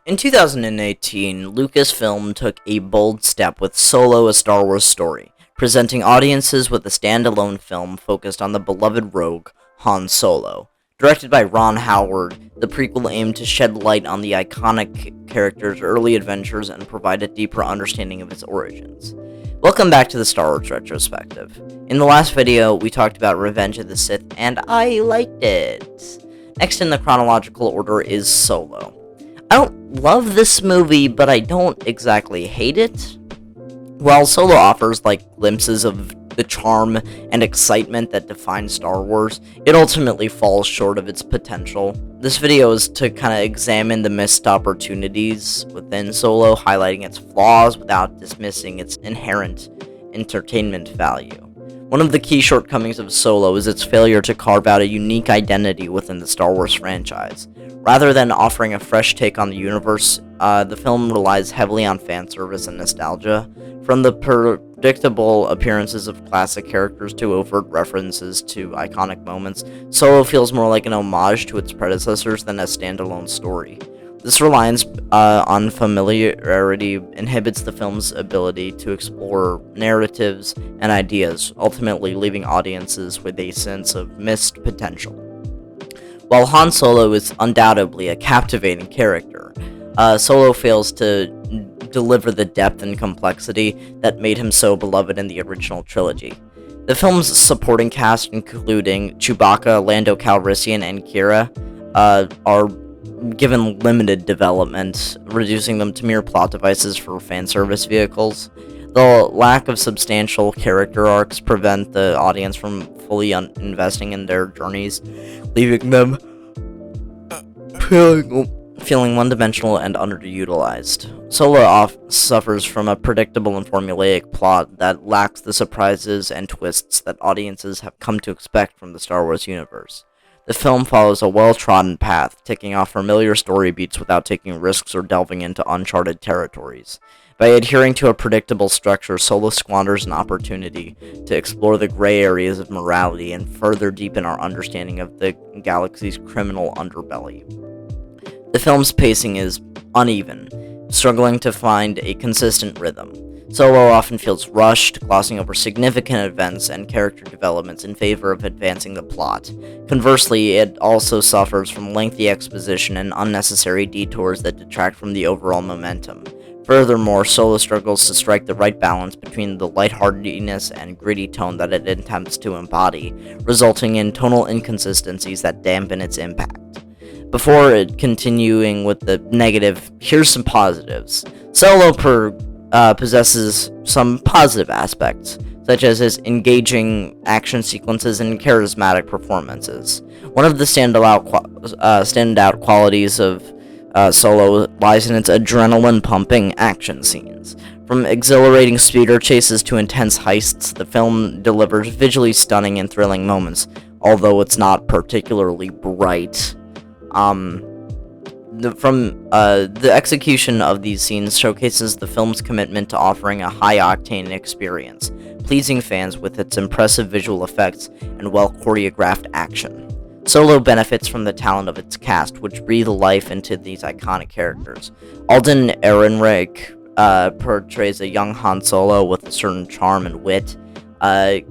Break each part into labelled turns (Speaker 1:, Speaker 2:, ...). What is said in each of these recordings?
Speaker 1: In 2018, Lucasfilm took a bold step with Solo: A Star Wars Story, presenting audiences with a standalone film focused on the beloved rogue, Han Solo. Directed by Ron Howard, the prequel aimed to shed light on the iconic character's early adventures and provide a deeper understanding of his origins. Welcome back to the Star Wars Retrospective. In the last video, we talked about Revenge of the Sith, and I liked it. Next in the chronological order is Solo. I don't love this movie, but I don't exactly hate it. While Solo offers glimpses of the charm and excitement that define Star Wars, it ultimately falls short of its potential. This video is to kind of examine the missed opportunities within Solo, highlighting its flaws without dismissing its inherent entertainment value. One of the key shortcomings of Solo is its failure to carve out a unique identity within the Star Wars franchise. Rather than offering a fresh take on the universe, the film relies heavily on fan service and nostalgia. From the predictable appearances of classic characters to overt references to iconic moments, Solo feels more like an homage to its predecessors than a standalone story. This reliance on familiarity inhibits the film's ability to explore narratives and ideas, ultimately leaving audiences with a sense of missed potential. While Han Solo is undoubtedly a captivating character, Solo fails to deliver the depth and complexity that made him so beloved in the original trilogy. The film's supporting cast, including Chewbacca, Lando Calrissian, and Qi'ra, are given limited development, reducing them to mere plot devices for fan service vehicles. The lack of substantial character arcs prevent the audience from fully investing in their journeys, leaving them feeling one-dimensional and underutilized. Solo suffers from a predictable and formulaic plot that lacks the surprises and twists that audiences have come to expect from the Star Wars universe. The film follows a well-trodden path, ticking off familiar story beats without taking risks or delving into uncharted territories. By adhering to a predictable structure, Solo squanders an opportunity to explore the gray areas of morality and further deepen our understanding of the galaxy's criminal underbelly. The film's pacing is uneven, struggling to find a consistent rhythm. Solo often feels rushed, glossing over significant events and character developments in favor of advancing the plot. Conversely, it also suffers from lengthy exposition and unnecessary detours that detract from the overall momentum. Furthermore, Solo struggles to strike the right balance between the lightheartedness and gritty tone that it attempts to embody, resulting in tonal inconsistencies that dampen its impact. Before continuing with the negative, here's some positives. Solo possesses some positive aspects, such as his engaging action sequences and charismatic performances. One of the standout qualities of Solo lies in its adrenaline-pumping action scenes. From exhilarating speeder chases to intense heists, the film delivers visually stunning and thrilling moments, although it's not particularly bright. The execution of these scenes showcases the film's commitment to offering a high-octane experience, pleasing fans with its impressive visual effects and well-choreographed action. Solo benefits from the talent of its cast, which breathe life into these iconic characters. Alden Ehrenreich portrays a young Han Solo with a certain charm and wit,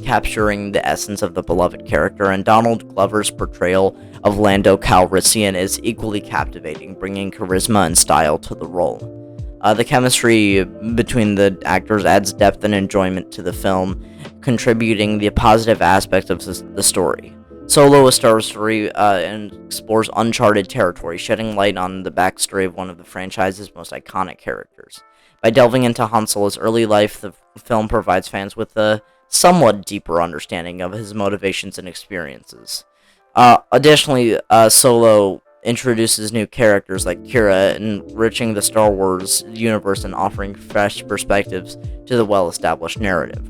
Speaker 1: capturing the essence of the beloved character, and Donald Glover's portrayal of Lando Calrissian is equally captivating, bringing charisma and style to the role. The chemistry between the actors adds depth and enjoyment to the film, contributing the positive aspects of the story. Solo: A Star Wars Story explores uncharted territory, shedding light on the backstory of one of the franchise's most iconic characters. By delving into Han Solo's early life, the film provides fans with a somewhat deeper understanding of his motivations and experiences. Additionally, Solo introduces new characters like Qi'ra, enriching the Star Wars universe and offering fresh perspectives to the well-established narrative.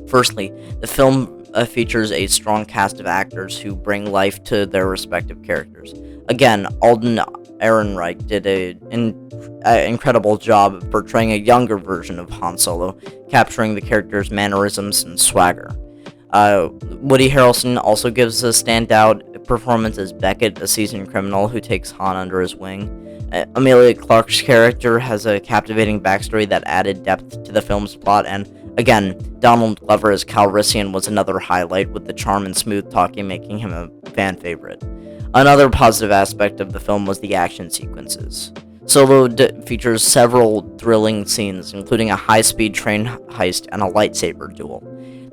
Speaker 1: Firstly, the film features a strong cast of actors who bring life to their respective characters. Again, Alden Ehrenreich did an incredible job of portraying a younger version of Han Solo, capturing the character's mannerisms and swagger. Woody Harrelson also gives a standout performance as Beckett, a seasoned criminal who takes Han under his wing. Emilia Clarke's character has a captivating backstory that added depth to the film's plot, and again, Donald Glover as Calrissian was another highlight, with the charm and smooth talking making him a fan favorite. Another positive aspect of the film was the action sequences. Solo features several thrilling scenes, including a high-speed train heist and a lightsaber duel.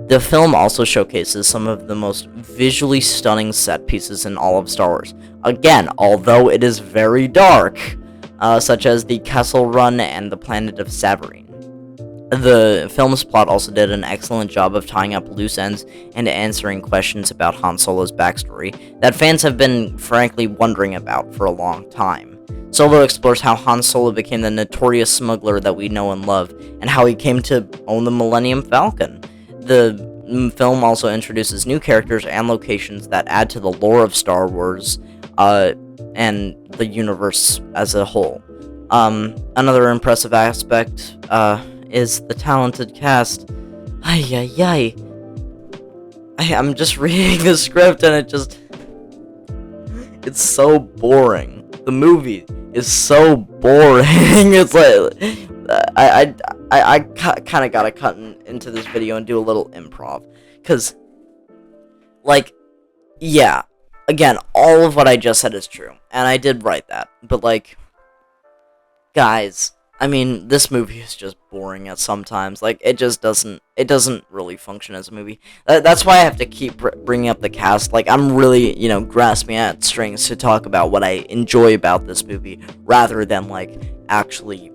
Speaker 1: The film also showcases some of the most visually stunning set pieces in all of Star Wars. Again, although it is very dark, such as the Kessel Run and the planet of Savareen. The film's plot also did an excellent job of tying up loose ends and answering questions about Han Solo's backstory that fans have been frankly wondering about for a long time. Solo explores how Han Solo became the notorious smuggler that we know and love, and how he came to own the Millennium Falcon. The film also introduces new characters and locations that add to the lore of Star Wars, and the universe as a whole. Another impressive aspect, is the talented cast. I'm just reading the script and it's so boring. The movie is so boring. It's like, I kind of gotta cut into this video and do a little improv. Cause, like, yeah, again, all of what I just said is true. And I did write that. But, like, guys, I mean, this movie is just boring at sometimes. Like, it doesn't really function as a movie. That's why I have to keep bringing up the cast. Like, I'm really, grasping at strings to talk about what I enjoy about this movie, rather than, like, actually,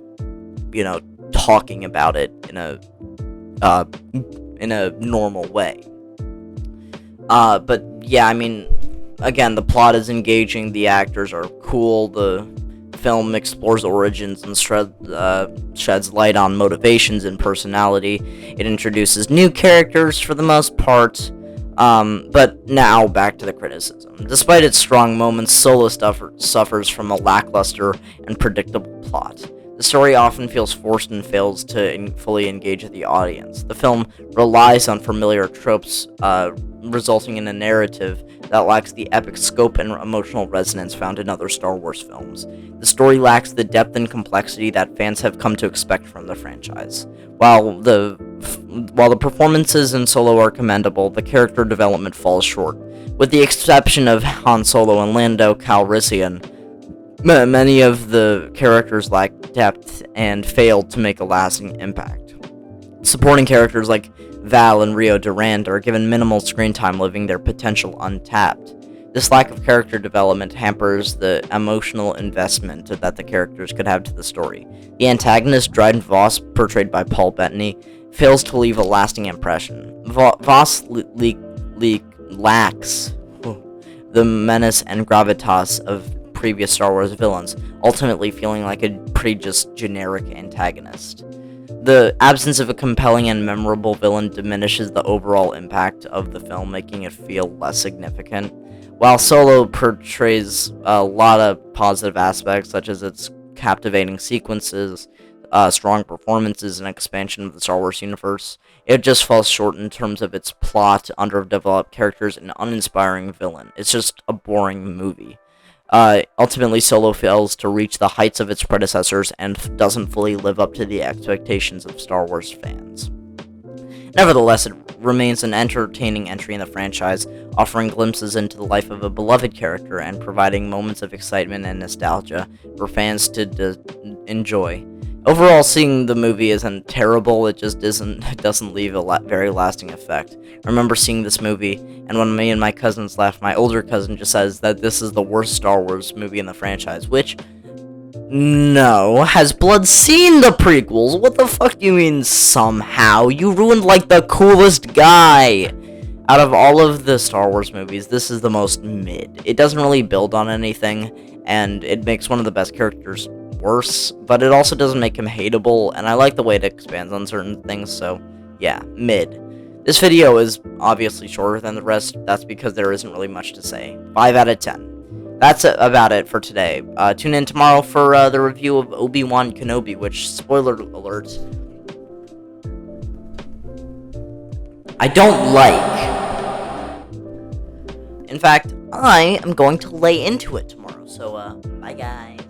Speaker 1: talking about it in a normal way. But, yeah, I mean, again, the plot is engaging, the actors are cool, the film explores origins and sheds light on motivations and personality. It introduces new characters for the most part. But now, back to the criticism. Despite its strong moments, Solo suffers from a lackluster and predictable plot. The story often feels forced and fails to fully engage the audience. The film relies on familiar tropes, resulting in a narrative that lacks the epic scope and emotional resonance found in other Star Wars films. The story lacks the depth and complexity that fans have come to expect from the franchise. While the performances in Solo are commendable, the character development falls short. With the exception of Han Solo and Lando Calrissian, many of the characters lack depth and failed to make a lasting impact. Supporting characters like Val and Rio Durand are given minimal screen time, leaving their potential untapped. This lack of character development hampers the emotional investment that the characters could have to the story. The antagonist, Dryden Voss, portrayed by Paul Bettany, fails to leave a lasting impression. Voss lacks the menace and gravitas of previous Star Wars villains, ultimately feeling like a pretty just generic antagonist. The absence of a compelling and memorable villain diminishes the overall impact of the film, making it feel less significant. While Solo portrays a lot of positive aspects, such as its captivating sequences, strong performances, and expansion of the Star Wars universe, it just falls short in terms of its plot, underdeveloped characters, and uninspiring villain. It's just a boring movie. Ultimately, Solo fails to reach the heights of its predecessors and doesn't fully live up to the expectations of Star Wars fans. Nevertheless, it remains an entertaining entry in the franchise, offering glimpses into the life of a beloved character and providing moments of excitement and nostalgia for fans to enjoy. Overall, seeing the movie isn't terrible, it doesn't leave a very lasting effect. I remember seeing this movie, and when me and my cousins left, my older cousin just says that this is the worst Star Wars movie in the franchise, which, no. Has Blood seen the prequels? What the fuck do you mean, somehow? You ruined, like, the coolest guy! Out of all of the Star Wars movies, this is the most mid. It doesn't really build on anything, and it makes one of the best characters worse, but it also doesn't make him hateable, and I like the way it expands on certain things, so yeah, mid. This video is obviously shorter than the rest. That's because there isn't really much to say. 5 out of 10. That's about it for today. Tune in tomorrow for the review of Obi-Wan Kenobi, which, spoiler alert, I don't like. In fact, I am going to lay into it tomorrow. So, bye guys.